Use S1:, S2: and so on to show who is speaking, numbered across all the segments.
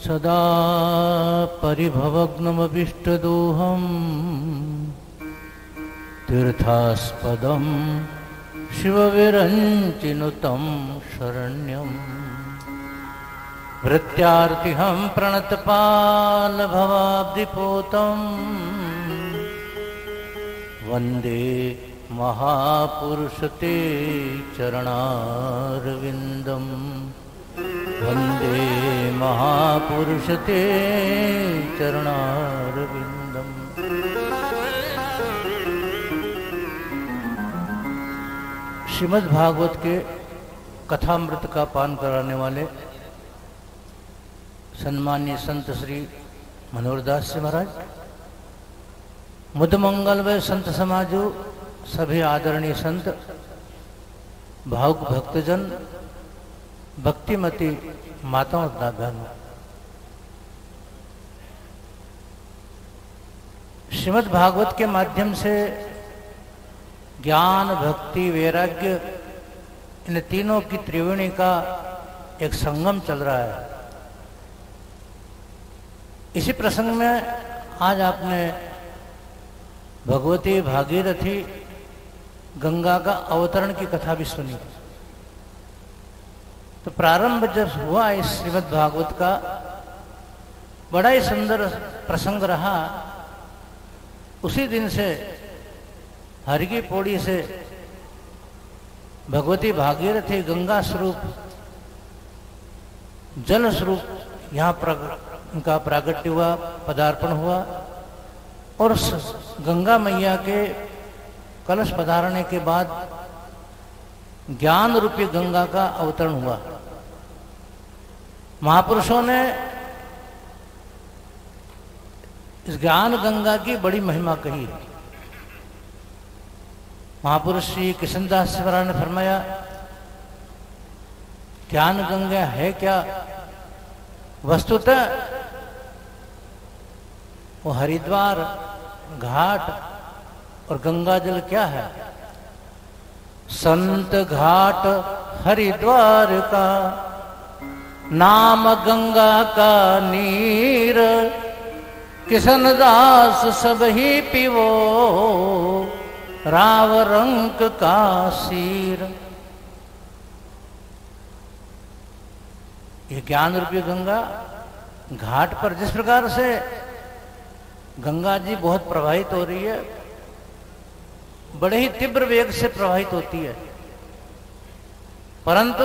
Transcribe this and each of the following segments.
S1: सदा परिभवग्नमभीष्टदोहम् तीर्थास्पदं शिवविरञ्चिनुतं शरण्यं भृत्यार्तिहं प्रणतपालभवाब्धिपोतं वन्दे महापुरुषते चरणारविन्दम् वन्दे महापुरुषते चरणारविन्दम्। श्रीमद् भागवत के कथामृत का पान कराने वाले सम्मानीय संत श्री मनोहरदास जी महाराज, मुदमंगल व संत समाजो, सभी आदरणीय संत, भावुक भक्तजन, भक्तिमती माताओं तथा बहनों, श्रीमद् भागवत के माध्यम से ज्ञान, भक्ति, वैराग्य, इन तीनों की त्रिवेणी का एक संगम चल रहा है। इसी प्रसंग में आज आपने भगवती भागीरथी गंगा का अवतरण की कथा भी सुनी। तो प्रारंभ जब हुआ इस श्रीमद् भागवत का, बड़ा ही सुंदर प्रसंग रहा। उसी दिन से हरि की पौड़ी से भगवती भागीरथी गंगा स्वरूप, जल स्वरूप यहाँ उनका प्रागट्य हुआ, पदार्पण हुआ, और गंगा मैया के कलश पधारने के बाद ज्ञान रूपी गंगा का अवतरण हुआ। महापुरुषों ने इस ज्ञान गंगा की बड़ी महिमा कही। महापुरुष श्री कृष्णदास जी महाराज ने फरमाया, ज्ञान गंगा है क्या? वस्तुतः वो हरिद्वार घाट और गंगा जल क्या है? संत घाट हरिद्वार का, नाम गंगा का नीर, किशनदास सब ही पीवो, राव रंक का सीर। ये ज्ञान रूपी गंगा घाट पर जिस प्रकार से गंगा जी बहुत प्रवाहित हो रही है, बड़े ही तीव्र वेग से प्रवाहित होती है, परंतु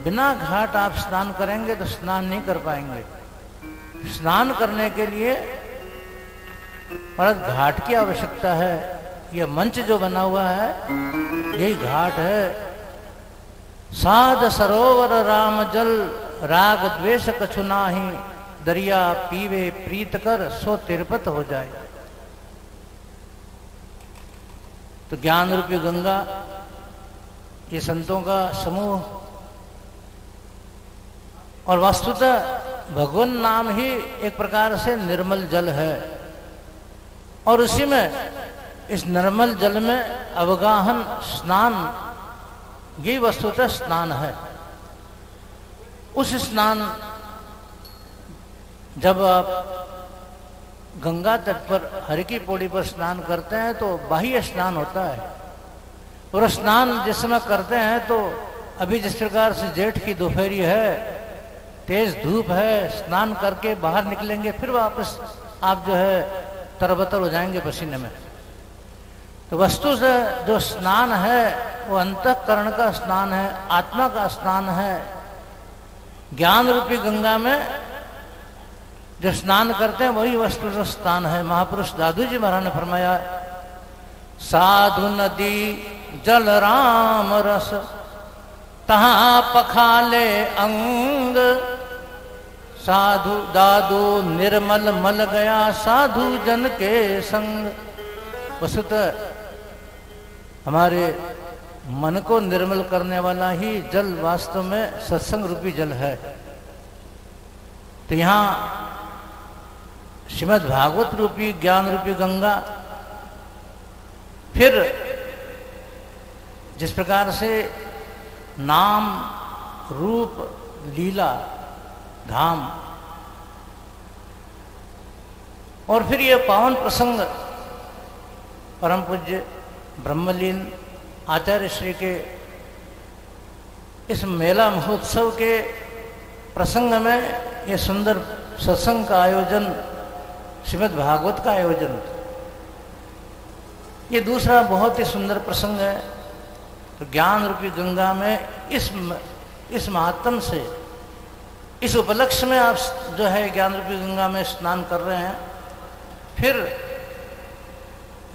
S1: बिना घाट आप स्नान करेंगे तो स्नान नहीं कर पाएंगे। स्नान करने के लिए परत घाट की आवश्यकता है। यह मंच जो बना हुआ है यही घाट है। साध सरोवर राम जल, राग द्वेष कछु नाही, दरिया पीवे प्रीत कर, सो तिरपत हो जाए। तो ज्ञान रूपी गंगा ये संतों का समूह, और वस्तुतः भगवान नाम ही एक प्रकार से निर्मल जल है, और उसी में इस निर्मल जल में अवगाहन स्नान, ये वस्तुतः स्नान है। उस स्नान, जब आप गंगा तट पर हरि की पौड़ी पर स्नान करते हैं तो बाह्य स्नान होता है, और स्नान जिस समय करते हैं तो अभी जिस प्रकार से जेठ की दोपहरी है, तेज धूप है, स्नान करके बाहर निकलेंगे, फिर वापस आप जो है तरबतर हो जाएंगे पसीने में। तो वस्तु से जो स्नान है वो अंतःकरण का स्नान है, आत्मा का स्नान है। ज्ञान रूपी गंगा में जो स्नान करते हैं वही वस्तु का स्नान है। महापुरुष दादू जी महाराज ने फरमाया, साधु नदी जल राम रस, तहां पखाले अंग, साधु दादू निर्मल मल गया, साधु जन के संग। वस्तुतः हमारे मन को निर्मल करने वाला ही जल वास्तव में सत्संग रूपी जल है। तो यहाँ श्रीमद् भागवत रूपी ज्ञान रूपी गंगा, फिर जिस प्रकार से नाम रूप लीला धाम और फिर ये पावन प्रसंग परम पूज्य ब्रह्मलीन आचार्य श्री के इस मेला महोत्सव के प्रसंग में ये सुंदर सत्संग का आयोजन, श्रीमद् भागवत का आयोजन, ये दूसरा बहुत ही सुंदर प्रसंग है। तो ज्ञान रूपी गंगा में इस महात्म से, इस उपलक्ष्य में आप जो है ज्ञान रूपी गंगा में स्नान कर रहे हैं। फिर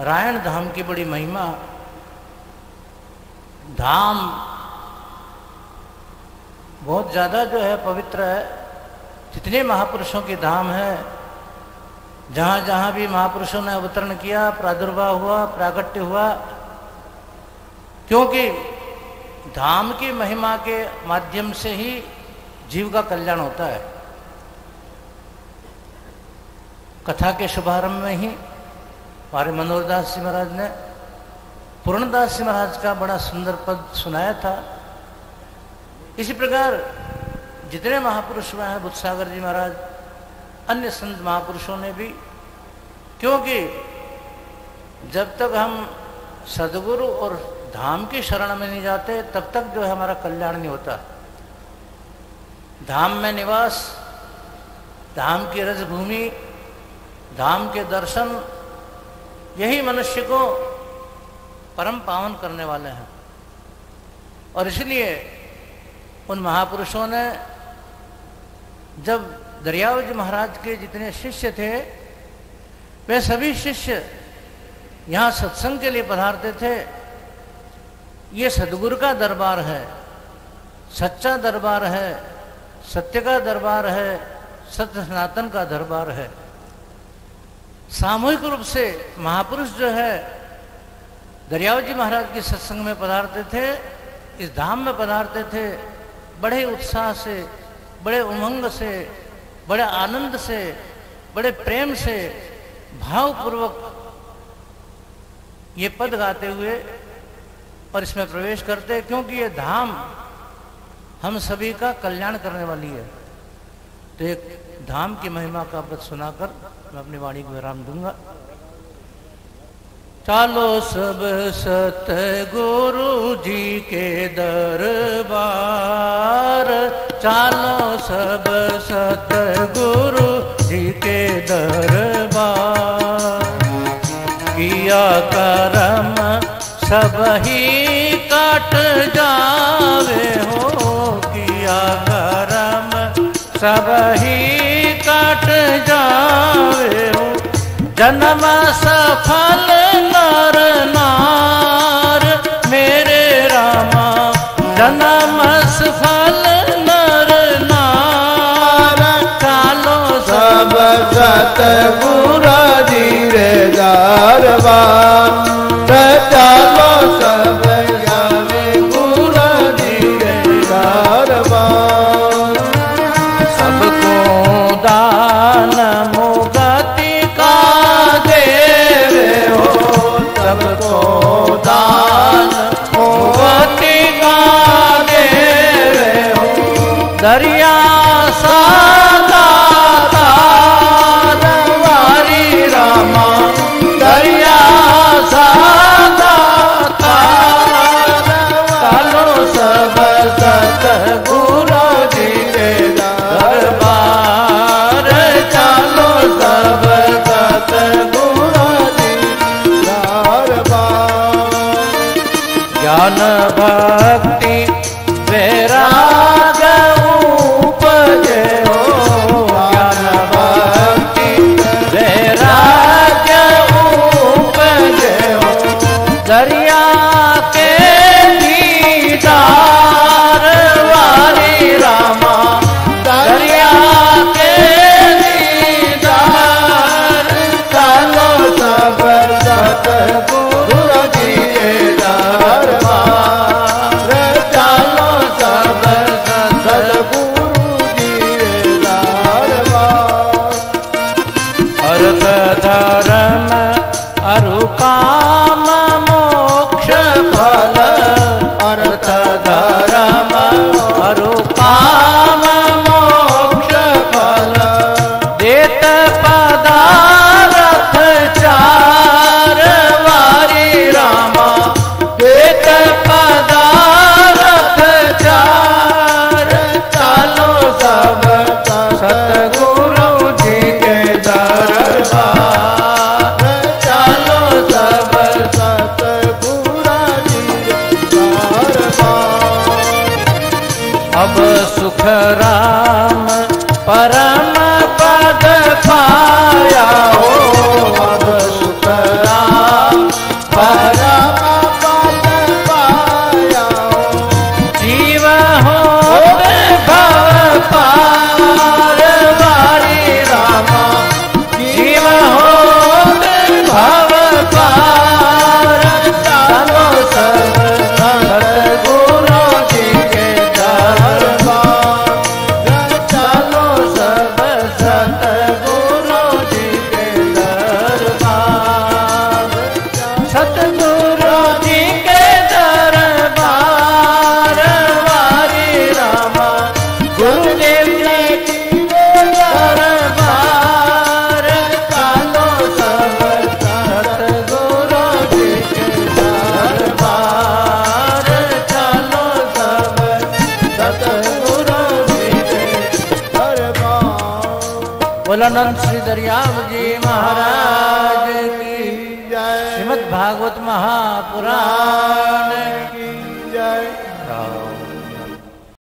S1: रायण धाम की बड़ी महिमा, धाम बहुत ज्यादा जो है पवित्र है। जितने महापुरुषों की धाम है, जहां जहां भी महापुरुषों ने अवतरण किया, प्रादुर्भाव हुआ, प्रागट्य हुआ, क्योंकि धाम की महिमा के माध्यम से ही जीव का कल्याण होता है। कथा के शुभारंभ में ही हमारे मनोहर दास जी महाराज ने पूर्णदास जी महाराज का बड़ा सुंदर पद सुनाया था। इसी प्रकार जितने महापुरुष हुए हैं, बुद्धसागर जी महाराज, अन्य संत महापुरुषों ने भी, क्योंकि जब तक हम सदगुरु और धाम की शरण में नहीं जाते तब तक जो है हमारा कल्याण नहीं होता। धाम में निवास, धाम की रजभूमि, धाम के दर्शन, यही मनुष्य को परम पावन करने वाले हैं। और इसलिए उन महापुरुषों ने, जब दरियाव जी महाराज के जितने शिष्य थे, वे सभी शिष्य यहाँ सत्संग के लिए पधारते थे। ये सदगुरु का दरबार है, सच्चा दरबार है, सत्य का दरबार है, सत्य सनातन का दरबार है। सामूहिक रूप से महापुरुष जो है दरियाव जी महाराज के सत्संग में पधारते थे, इस धाम में पधारते थे, बड़े उत्साह से, बड़े उमंग से, बड़े आनंद से, बड़े प्रेम से, भावपूर्वक ये पद गाते हुए और इसमें प्रवेश करते, क्योंकि ये धाम हम सभी का कल्याण करने वाली है। तो एक धाम की महिमा का पद सुनाकर मैं अपनी वाणी को विराम दूंगा। चालो सब सतगुरु जी के दरबार, चालो सब सतगुरु जी के दरबार। किया करम सब ही काट जावे हो, किया करम सब ही काट जावे हो। जन्म सफल नर नार मेरे रामा, जन्म सफल नर नार। चालो सब
S2: सतगुरु जी रे दरबार, चालो सब जावे गुरु जी रे दरबार।
S1: सबको दान मुगति का देवे हो, सबको दान मुगति का देवे हो। दरिया सादा तार वारी रामा, दरिया परम पद पाया हो सुतरा परम पद पाया हो जीव हो भव पार वारी रामा जीव हो भव पार चलो सब सतगुरु जी के दरबार चलो सब सतगुरु जी के दरबार सतगुरु जी के दरबार वारी रामा गुरुदेव जी के दरबार चलो सब सतगुरु जी के दरबार चलो सब सतगुरु जी के दरबार। बोलो नंद श्री दरियाव जी महाराज की
S2: जय
S1: श्रीमद् भागवत महापुराण
S2: की जय।
S1: की